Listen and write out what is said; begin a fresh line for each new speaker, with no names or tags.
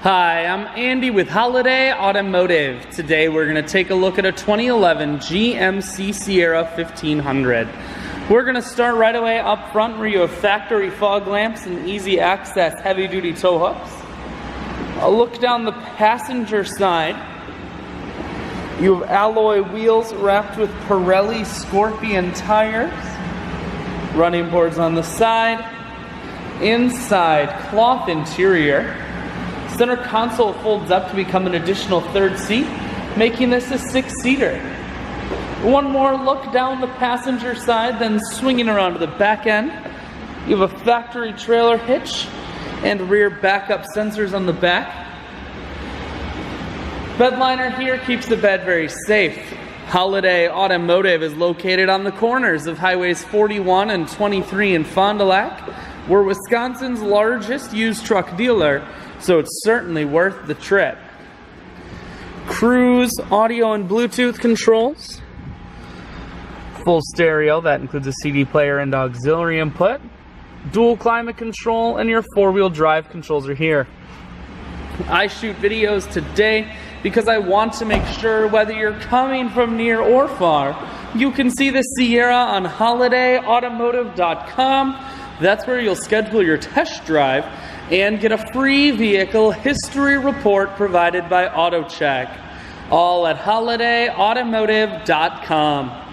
Hi, I'm Andy with Holiday Automotive. Today we're going to take a look at a 2011 GMC Sierra 1500. We're going to start right away up front where you have factory fog lamps and easy access heavy duty tow hooks. A look down the passenger side. You have alloy wheels wrapped with Pirelli Scorpion tires. Running boards on the side. Inside, cloth interior. Center console folds up to become an additional third seat, making this a six-seater. One more look down the passenger side, then swinging around to the back end. You have a factory trailer hitch and rear backup sensors on the back. Bed liner here keeps the bed very safe. Holiday Automotive is located on the corners of Highways 41 and 23 in Fond du Lac. We're Wisconsin's largest used truck dealer, so it's certainly worth the trip. Cruise audio and Bluetooth controls. Full stereo, that includes a CD player and auxiliary input. Dual climate control, and your four-wheel drive controls are here. I shoot videos today because I want to make sure whether you're coming from near or far, you can see the Sierra on holidayautomotive.com. That's where you'll schedule your test drive and get a free vehicle history report provided by AutoCheck. All at holidayautomotive.com.